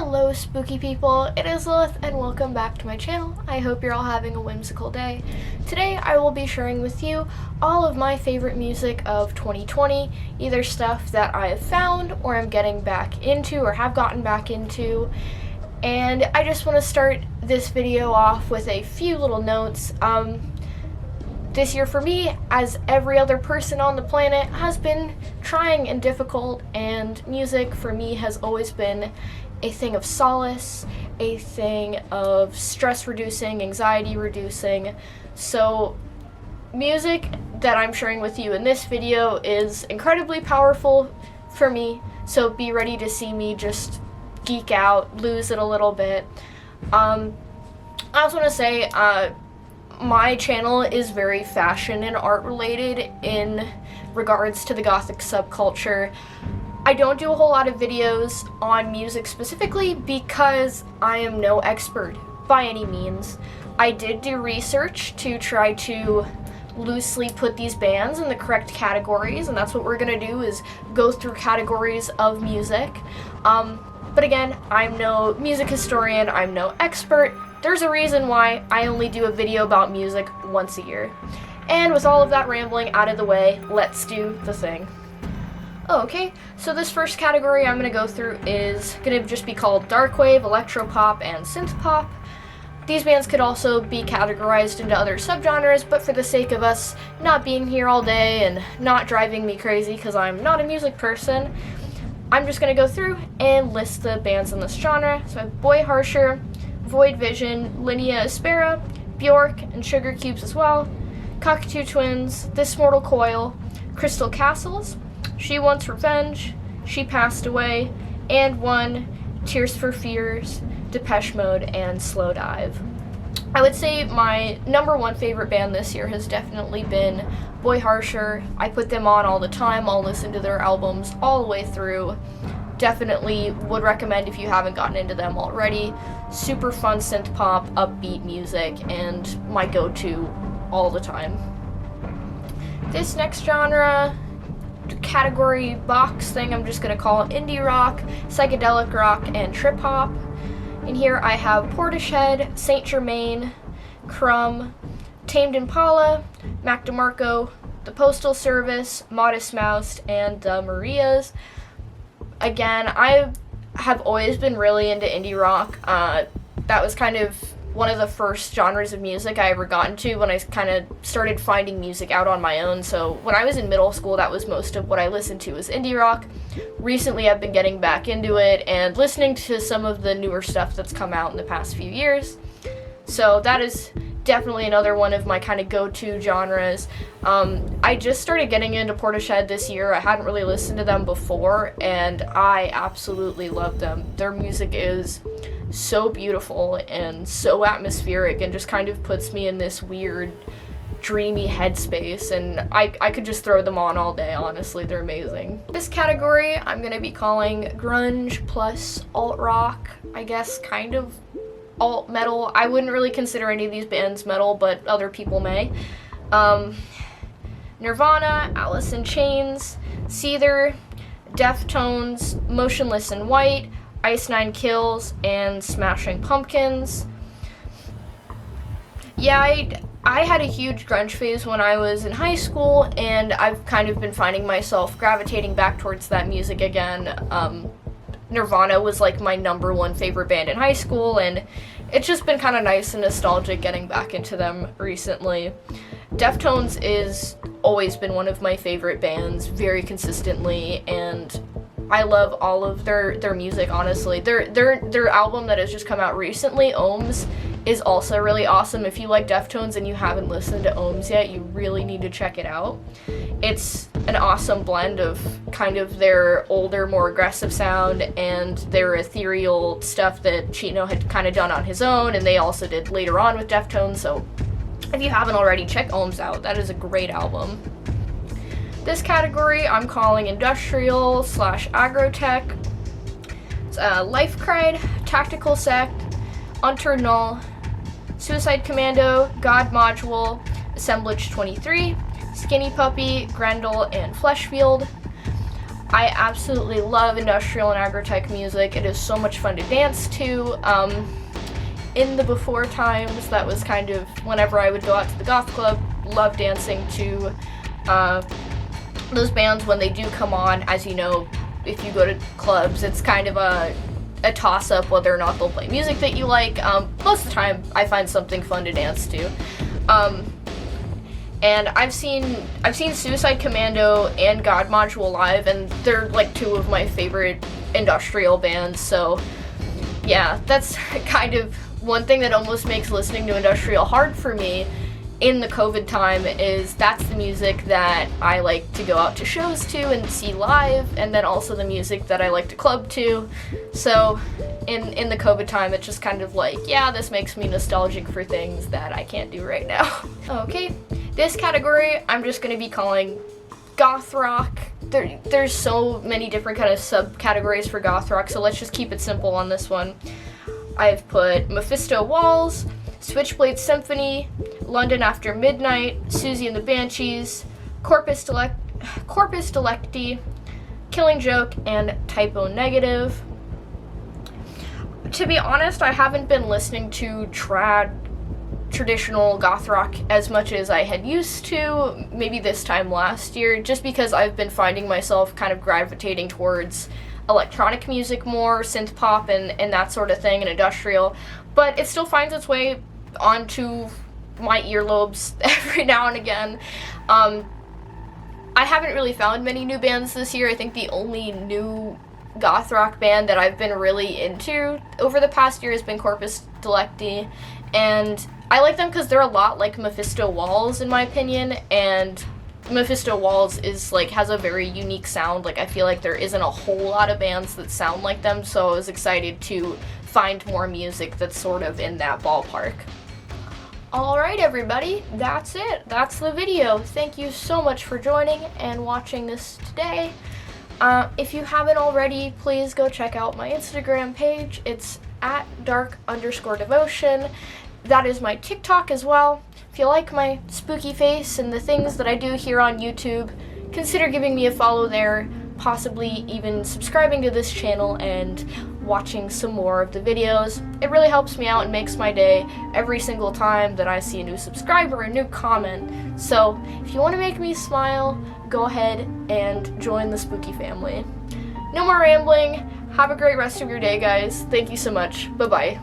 Hello spooky people, it is Lilith and welcome back to my channel. I hope you're all having a whimsical day. Today I will be sharing with you all of my favorite music of 2020, either stuff that I have found or I'm getting back into or have gotten back into. And I just want to start this video off with a few little notes. This year for me, as every other person on the planet, has been trying and difficult, and music for me has always been a thing of solace, a thing of stress reducing, anxiety reducing. So music that I'm sharing with you in this video is incredibly powerful for me, so be ready to see me just geek out, lose it a little bit. I also want to say, my channel is very fashion and art related in regards to the gothic subculture. I don't do a whole lot of videos on music specifically because I am no expert by any means. I did do research to try to loosely put these bands in the correct categories, and that's what we're gonna do, is go through categories of music. But again, I'm no music historian, I'm no expert. There's a reason why I only do a video about music once a year. And with all of that rambling out of the way, let's do the thing. Okay, so this first category I'm going to go through is going to just be called darkwave, electropop, and synthpop. These bands could also be categorized into other subgenres, but for the sake of us not being here all day and not driving me crazy because I'm not a music person, I'm just going to go through and list the bands in this genre. So I have Boy Harsher, Void Vision, Linnea Aspera, Bjork, and Sugar Cubes as well, Cockatoo Twins, This Mortal Coil, Crystal Castles, She Wants Revenge, She Passed Away, and One, Tears for Fears, Depeche Mode, and Slow Dive. I would say my number one favorite band this year has definitely been Boy Harsher. I put them on all the time. I'll listen to their albums all the way through. Definitely would recommend if you haven't gotten into them already. Super fun synth pop, upbeat music, and my go-to all the time. This next genre category box thing, I'm just going to call it indie rock, psychedelic rock, and trip hop. In here I have Portishead, Saint Germain, Crumb, Tamed Impala, Mac DeMarco, The Postal Service, Modest Mouse, and the Marias. Again, I have always been really into indie rock. That was kind of one of the first genres of music I ever got into when I kind of started finding music out on my own. So when I was in middle school, that was most of what I listened to was indie rock. Recently, I've been getting back into it and listening to some of the newer stuff that's come out in the past few years. So that is definitely another one of my kind of go-to genres. I just started getting into Portishead this year. I hadn't really listened to them before, and I absolutely love them. Their music is so beautiful and so atmospheric and just kind of puts me in this weird, dreamy headspace, and I could just throw them on all day, honestly. They're amazing. This category I'm going to be calling grunge plus alt-rock, I guess, kind of alt metal. I wouldn't really consider any of these bands metal, but other people may. Nirvana, Alice in Chains, Seether, Deftones, Motionless in White, Ice Nine Kills, and Smashing Pumpkins. Yeah, I had a huge grunge phase when I was in high school, and I've kind of been finding myself gravitating back towards that music again. Nirvana was like my number one favorite band in high school, and it's just been kind of nice and nostalgic getting back into them recently. Deftones is always been one of my favorite bands, very consistently, and I love all of their music, honestly. Their album that has just come out recently, Ohms, is also really awesome. If you like Deftones and you haven't listened to Ohms yet, you really need to check it out. It's an awesome blend of kind of their older, more aggressive sound and their ethereal stuff that Chino had kind of done on his own, and they also did later on with Deftones. So if you haven't already, check Ohms out. That is a great album. This category I'm calling industrial / agrotech. It's Life Cried, Tactical Sect, Unturned Null, Suicide Commando, God Module, Assemblage 23, Skinny Puppy, Grendel, and Fleshfield. I absolutely love industrial and agritech music. It is so much fun to dance to. In the before times, that was kind of whenever I would go out to the goth club, love dancing to those bands when they do come on. As you know, if you go to clubs, it's kind of a toss-up whether or not they'll play music that you like. Most of the time, I find something fun to dance to. And I've seen Suicide Commando and God Module live, and they're like two of my favorite industrial bands. So yeah, that's kind of one thing that almost makes listening to industrial hard for me in the COVID time, is that's the music that I like to go out to shows to and see live, and then also the music that I like to club to. So in the COVID time, it's just kind of like, yeah, this makes me nostalgic for things that I can't do right now. Okay, this category I'm just going to be calling goth rock. There's so many different kind of subcategories for goth rock, so let's just keep it simple on this one. I've put Mephisto Walls, Switchblade Symphony, London After Midnight, Susie and the Banshees, Corpus Delecti, Killing Joke, and Typo Negative. To be honest, I haven't been listening to traditional goth rock as much as I had used to, maybe this time last year, just because I've been finding myself kind of gravitating towards electronic music more, synth pop and that sort of thing, and industrial, but it still finds its way onto my earlobes every now and again. I haven't really found many new bands this year. I think the only new goth rock band that I've been really into over the past year has been Corpus Delecti, and I like them because they're a lot like Mephisto Walls in my opinion, and Mephisto Walls has a very unique sound. Like, I feel like there isn't a whole lot of bands that sound like them, so I was excited to find more music that's sort of in that ballpark. Alright everybody, that's it. That's the video. Thank you so much for joining and watching this today. If you haven't already, please go check out my Instagram page. It's at dark_devotion. That is my TikTok as well. If you like my spooky face and the things that I do here on YouTube, consider giving me a follow there, possibly even subscribing to this channel and watching some more of the videos. It really helps me out and makes my day every single time that I see a new subscriber, a new comment. So if you want to make me smile, go ahead and join the spooky family. No more rambling. Have a great rest of your day, guys. Thank you so much. Bye-bye.